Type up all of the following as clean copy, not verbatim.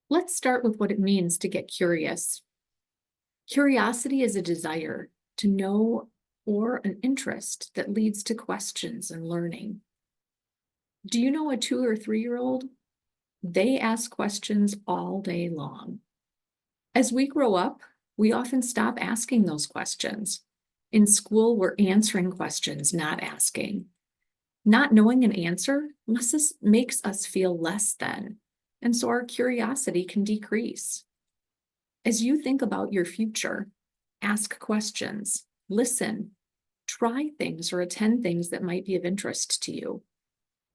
Let's start with what it means to get curious. Curiosity is a desire to know or an interest that leads to questions and learning. Do you know a 2 or 3-year-old? They ask questions all day long. As we grow up, we often stop asking those questions. In school, we're answering questions, not asking. Not knowing an answer makes us feel less than, and so our curiosity can decrease. As you think about your future, ask questions, listen, try things or attend things that might be of interest to you.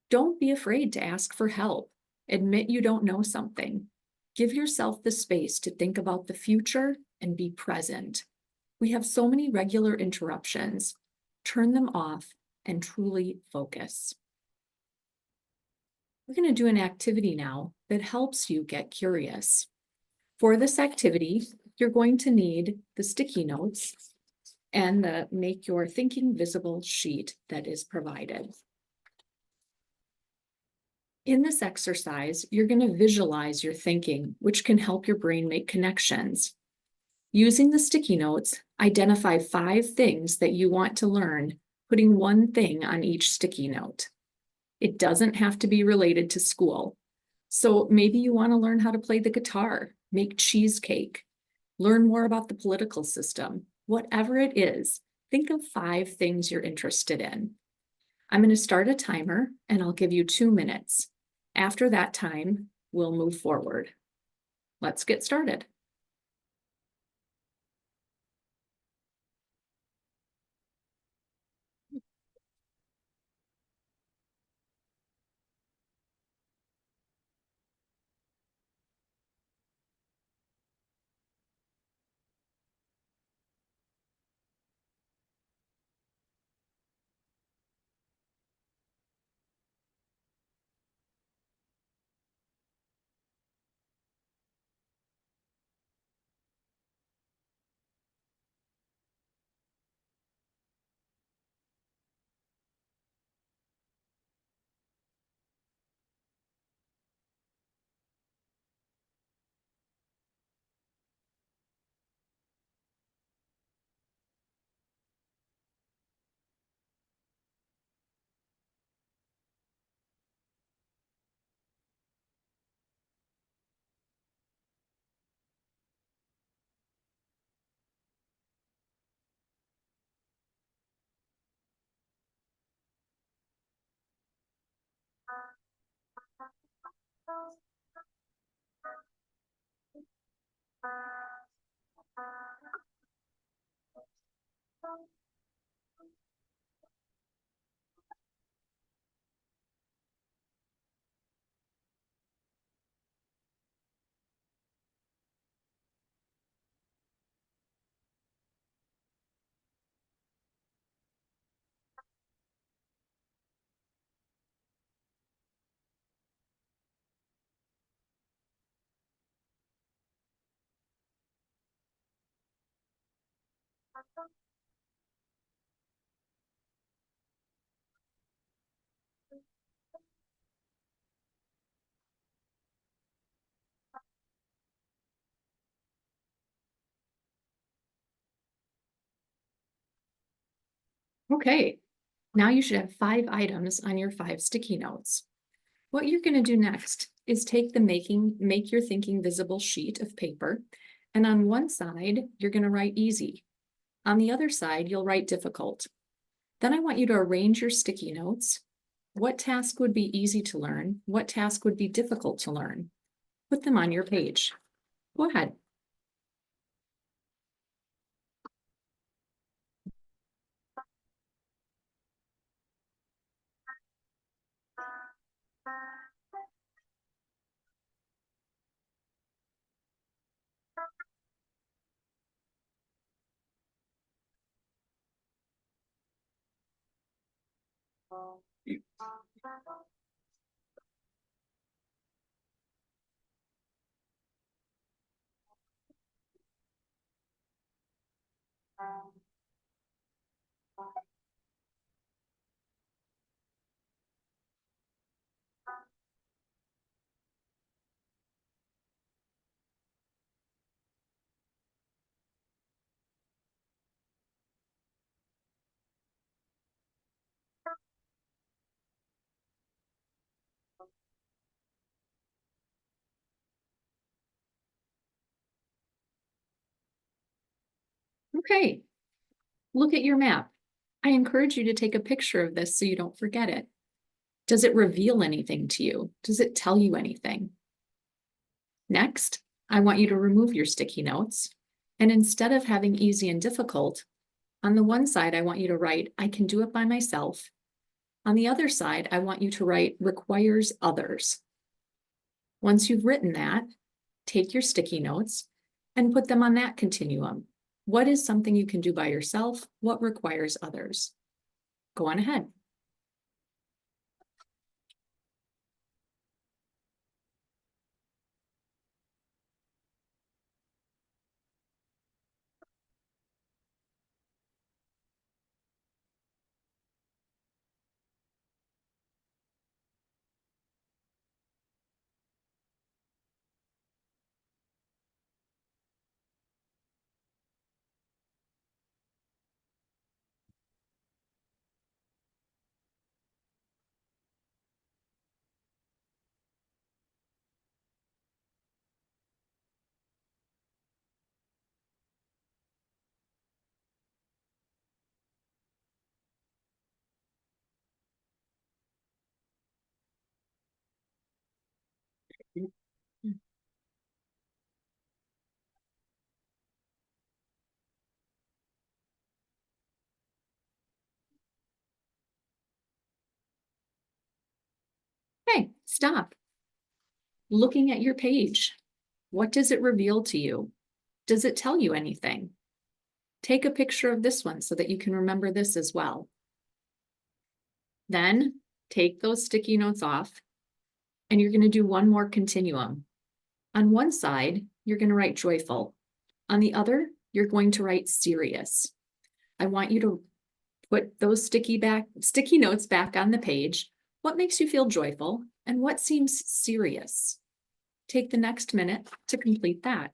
Don't be afraid to ask for help. Admit you don't know something. Give yourself the space to think about the future and be present. We have so many regular interruptions. Turn them off and truly focus. We're going to do an activity now that helps you get curious. For this activity, you're going to need the sticky notes and the Make Your Thinking Visible sheet that is provided. In this exercise, you're going to visualize your thinking, which can help your brain make connections. Using the sticky notes, identify 5 things that you want to learn, putting one thing on each sticky note. It doesn't have to be related to school. So maybe you want to learn how to play the guitar, make cheesecake, learn more about the political system. Whatever it is, think of 5 things you're interested in. I'm going to start a timer and I'll give you 2 minutes. After that time, we'll move forward. Let's get started. Okay, now you should have 5 items on your 5 sticky notes. What you're going to do next is take the Make Your Thinking Visible sheet of paper, and on one side, you're going to write easy. On the other side, you'll write difficult. Then I want you to arrange your sticky notes. What task would be easy to learn? What task would be difficult to learn? Put them on your page. Go ahead. Okay, look at your map. I encourage you to take a picture of this so you don't forget it. Does it reveal anything to you? Does it tell you anything? Next, I want you to remove your sticky notes. And instead of having easy and difficult, on the one side, I want you to write, I can do it by myself. On the other side, I want you to write, requires others. Once you've written that, take your sticky notes and put them on that continuum. What is something you can do by yourself? What requires others? Go on ahead. Okay, stop. Looking at your page, what does it reveal to you? Does it tell you anything? Take a picture of this one so that you can remember this as well. Then take those sticky notes off and you're going to do one more continuum. On one side, you're going to write joyful. On the other, you're going to write serious. I want you to put those sticky notes back on the page. What makes you feel joyful and what seems serious? Take the next minute to complete that.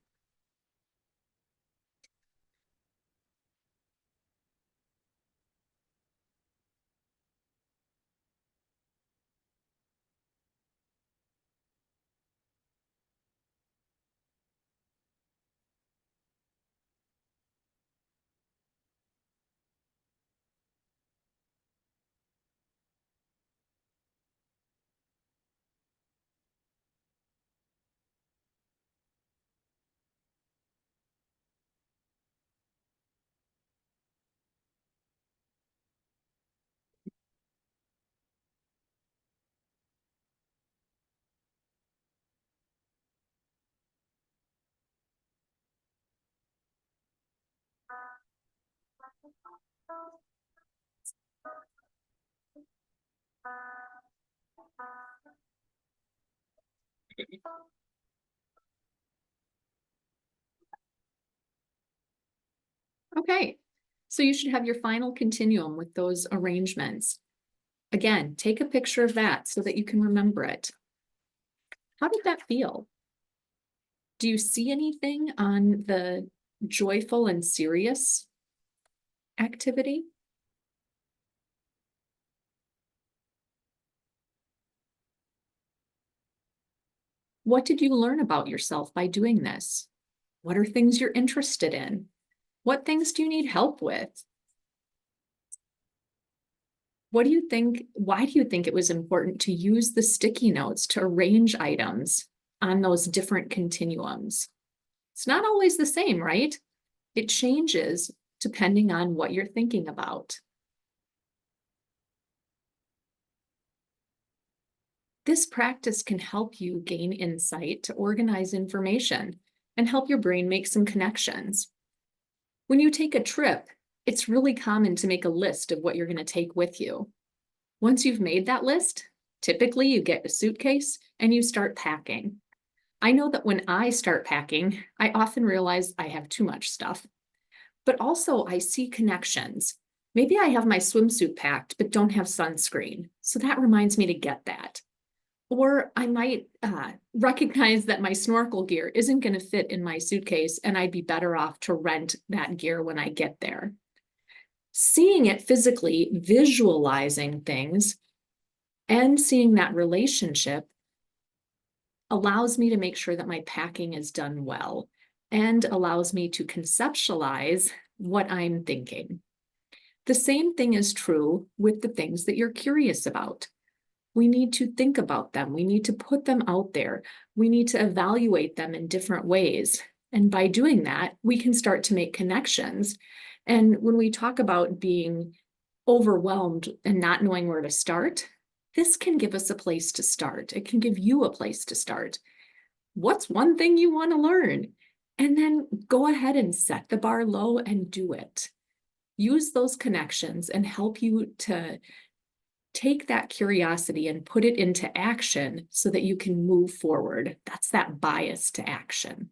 Okay, so you should have your final continuum with those arrangements. Again, take a picture of that so that you can remember it. How did that feel? Do you see anything on the joyful and serious activity? What did you learn about yourself by doing this? What are things you're interested in? What things do you need help with? What do you think? Why do you think it was important to use the sticky notes to arrange items on those different continuums? It's not always the same, right? It changes depending on what you're thinking about. This practice can help you gain insight to organize information and help your brain make some connections. When you take a trip, it's really common to make a list of what you're going to take with you. Once you've made that list, typically you get a suitcase and you start packing. I know that when I start packing, I often realize I have too much stuff, but also I see connections. Maybe I have my swimsuit packed, but don't have sunscreen. So that reminds me to get that. Or I might recognize that my snorkel gear isn't going to fit in my suitcase and I'd be better off to rent that gear when I get there. Seeing it physically, visualizing things, and seeing that relationship allows me to make sure that my packing is done well and allows me to conceptualize what I'm thinking. The same thing is true with the things that you're curious about. We need to think about them. We need to put them out there. We need to evaluate them in different ways. And by doing that, we can start to make connections. And when we talk about being overwhelmed and not knowing where to start, this can give us a place to start. It can give you a place to start. What's one thing you want to learn? And then go ahead and set the bar low and do it. Use those connections and help you to take that curiosity and put it into action so that you can move forward. That's that bias to action.